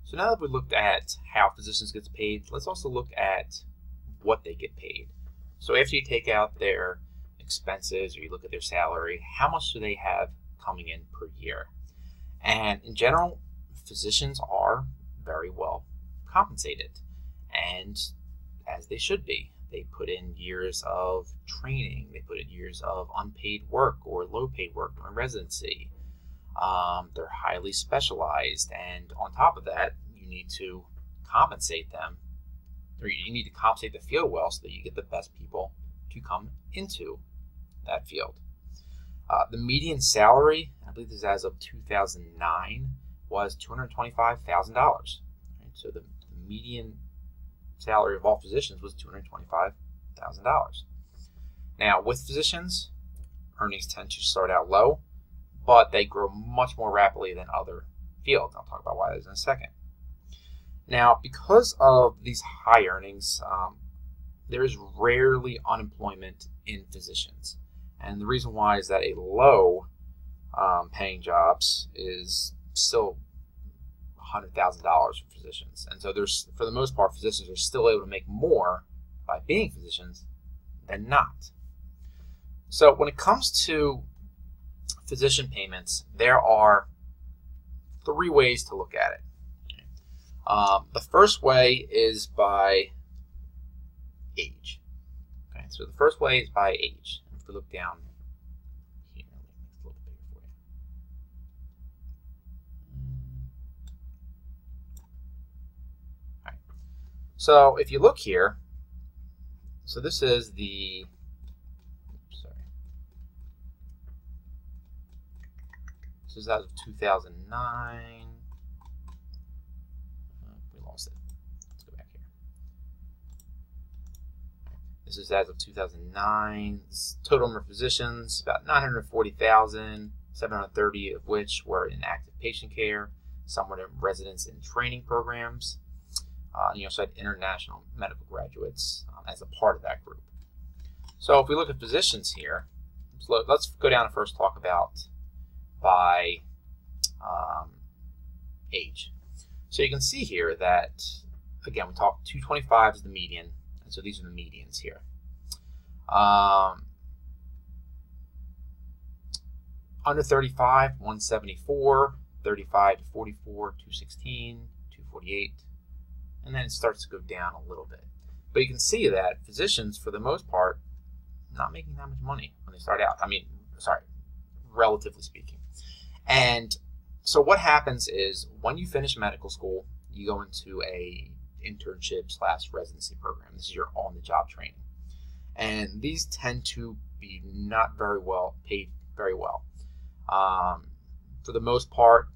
So now that we looked at how physicians get paid, let's also look at what they get paid. So after you take out their expenses or you look at their salary, how much do they have coming in per year? And in general, physicians are very well compensated, and as they should be. They put in years of training, they put in years of unpaid work or low paid work during residency. They're highly specialized, and on top of that, you need to compensate them, or you need to compensate the field well so that you get the best people to come into that field. The median salary, I believe this is as of 2009, was $225,000. Right? So the median salary of all physicians was $225,000. Now, with physicians, earnings tend to start out low, but they grow much more rapidly than other fields. I'll talk about why that is in a second. Now, because of these high earnings, there is rarely unemployment in physicians. And the reason why is that a low paying jobs is still $100,000 for physicians. And so there's, for the most part, physicians are still able to make more by being physicians than not. So when it comes to physician payments, there are three ways to look at it. The first way is by age. Okay, so the first way is by age. If we look down here, let me make it a little bigger for you. All right. So if you look here, so this is the, this is as of 2009. We lost it. Let's go back here. This is as of 2009. Total number of physicians, about 940,730 of which were in active patient care. Some were in residence and training programs. And you also had international medical graduates as a part of that group. So if we look at physicians here, so let's go down and first talk about by age. So you can see here that, again, we talked 225 is the median, and so these are the medians here. Under 35, 174, 35 to 44, 216, 248, and then it starts to go down a little bit. But you can see that physicians, for the most part, not making that much money when they start out. I mean, sorry, relatively speaking. And so what happens is when you finish medical school, you go into a internship/residency program. This is your on-the-job training. And these tend to be not very well paid very well. For the most part,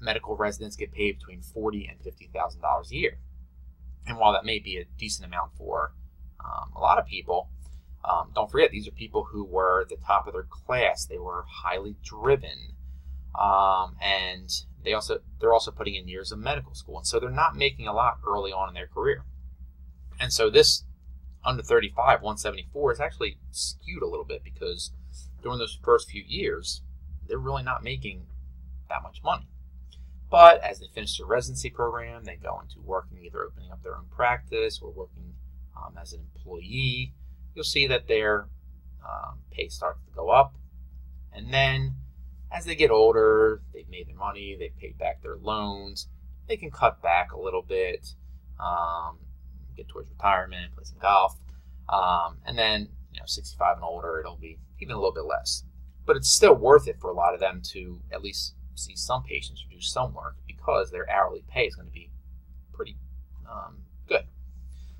medical residents get paid between $40,000 and $50,000 a year. And while that may be a decent amount for a lot of people, don't forget, these are people who were at the top of their class. They were highly driven, and they're also putting in years of medical school, and so they're not making a lot early on in their career. And so this under 35, 174 is actually skewed a little bit because during those first few years, they're really not making that much money. But as they finish their residency program, they go into working, either opening up their own practice or working as an employee. You'll see that their pay starts to go up. And then as they get older, they've made their money, they've paid back their loans, they can cut back a little bit, get towards retirement, play some golf. And then, 65 and older, it'll be even a little bit less. But it's still worth it for a lot of them to at least see some patients or do some work because their hourly pay is going to be pretty good.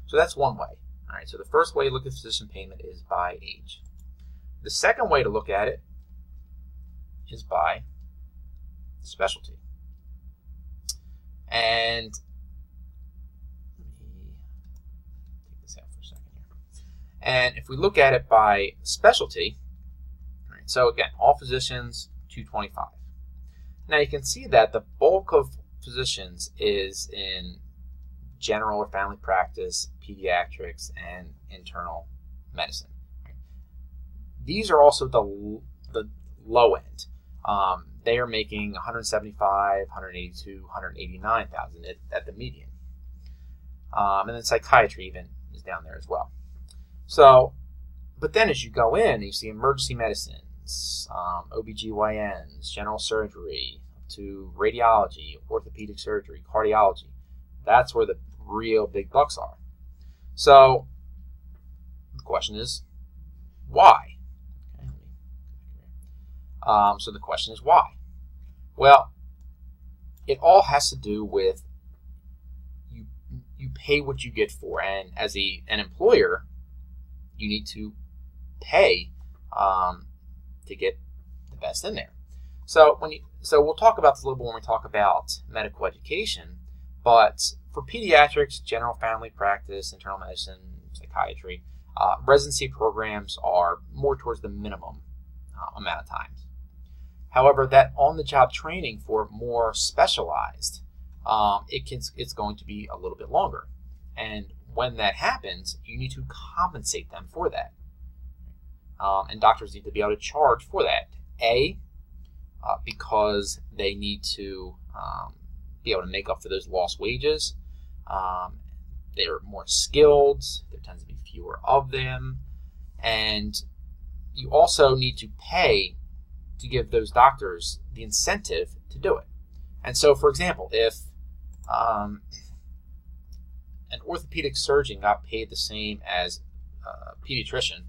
So that's one way. All right, so the first way to look at physician payment is by age. The second way to look at it is by specialty. And let me take this out for a second here. And if we look at it by specialty, all right, so again, all physicians, 225. Now you can see that the bulk of physicians is in general or family practice, pediatrics, and internal medicine. These are also the low end. they are making 175, 182, 189,000 at the median. And then psychiatry even is down there as well. So, but then as you go in, you see emergency medicines, OBGYNs, general surgery, to radiology, orthopedic surgery, cardiology. That's where the real big bucks are. So the question is, why? So the question is why? Well, it all has to do with you pay what you get for, and as an employer, you need to pay to get the best in there. So we'll talk about this a little bit when we talk about medical education, but for pediatrics, general family practice, internal medicine, psychiatry, residency programs are more towards the minimum amount of time. However, that on-the-job training for more specialized, it's going to be a little bit longer. And when that happens, you need to compensate them for that. And doctors need to be able to charge for that. Because they need to be able to make up for those lost wages. They're more skilled. There tends to be fewer of them. And you also need to pay to give those doctors the incentive to do it. And so, for example, if an orthopedic surgeon got paid the same as a pediatrician,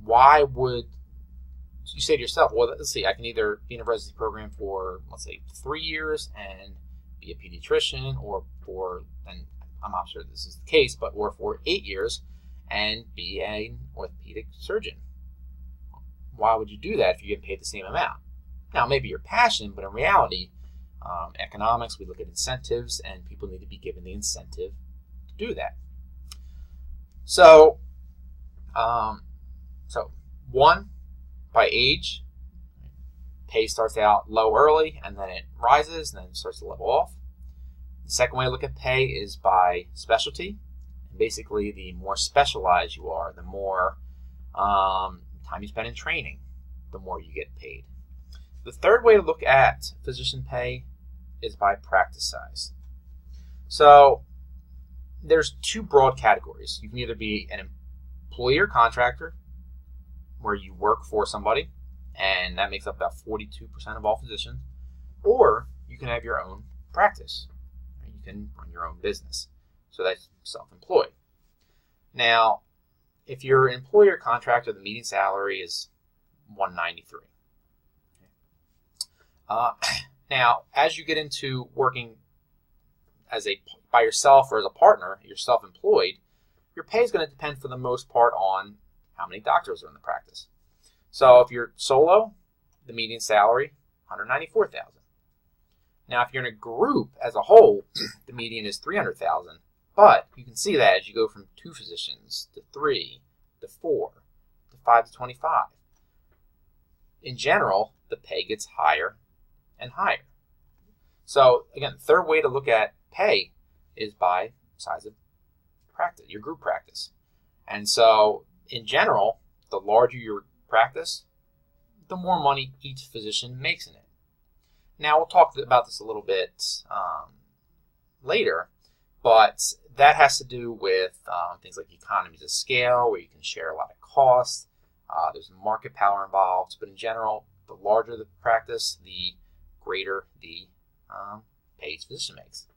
why would you say to yourself, well, let's see, I can either be in a residency program for, let's say, 3 years and be a pediatrician, or and I'm not sure this is the case, or for 8 years and be an orthopedic surgeon. Why would you do that if you get paid the same amount? Now, maybe you're passionate, but in reality, economics, we look at incentives, and people need to be given the incentive to do that. So, one, by age, pay starts out low early, and then it rises, and then it starts to level off. The second way to look at pay is by specialty. And basically, the more specialized you are, the more time you spend in training, the more you get paid. The third way to look at physician pay is by practice size. So there's two broad categories. You can either be an employee or contractor, where you work for somebody, and that makes up about 42% of all physicians, or you can have your own practice. You can run your own business. So that's self-employed. Now, if you're an employee or contractor, the median salary is $193. Now, as you get into working by yourself or as a partner, you're self-employed, your pay is going to depend for the most part on how many doctors are in the practice. So if you're solo, the median salary, $194,000. Now, if you're in a group as a whole, the median is $300,000. But you can see that as you go from 2 physicians to 3 to 4 to 5 to 25. In general, the pay gets higher and higher. So again, the third way to look at pay is by size of practice, your group practice. And so in general, the larger your practice, the more money each physician makes in it. Now, we'll talk about this a little bit later, but that has to do with things like economies of scale, where you can share a lot of costs. There's market power involved, but in general, the larger the practice, the greater the pay each physician makes.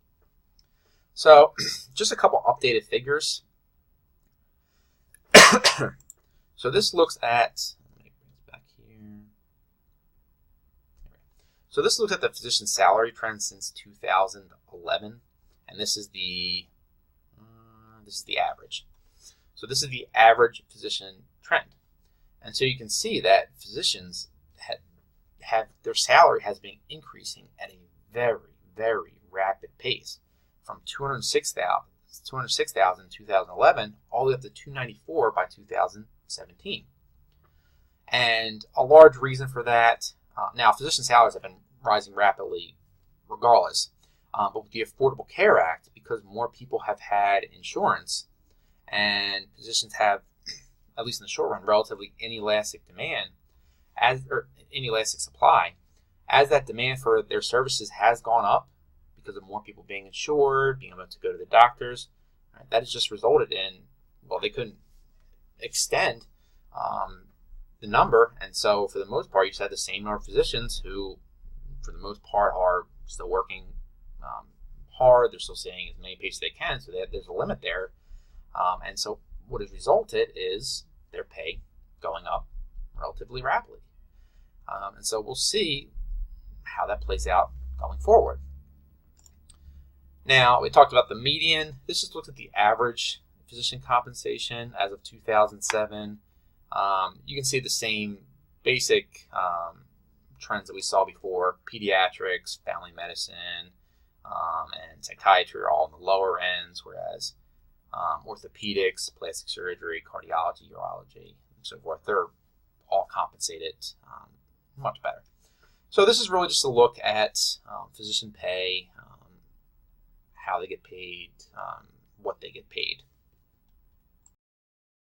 So, just a couple updated figures. So this looks at, let me bring this back here. So this looks at the physician salary trend since 2011, and this is the average. So this is the average physician trend, and so you can see that physicians have their salary has been increasing at a very, very rapid pace, from $206,000 in 2011 all the way up to $294 by 2017. And a large reason for that, now physician salaries have been rising rapidly regardless, but with the Affordable Care Act, because more people have had insurance and physicians have, at least in the short run, relatively inelastic demand, or inelastic supply, as that demand for their services has gone up because of more people being insured, being able to go to the doctors, right, that has just resulted in, well, they couldn't extend the number, and so for the most part, you just had the same number of physicians who, for the most part, are still working hard. They're still seeing as many patients as they can, so there's a limit there. And so what has resulted is their pay going up relatively rapidly. And so we'll see how that plays out going forward. Now, we talked about the median. This just looks at the average physician compensation as of 2007. You can see the same basic trends that we saw before. Pediatrics, family medicine, and psychiatry are all in the lower ends, whereas orthopedics, plastic surgery, cardiology, urology, and so forth, they're all compensated much better. So this is really just a look at physician pay, how they get paid, what they get paid.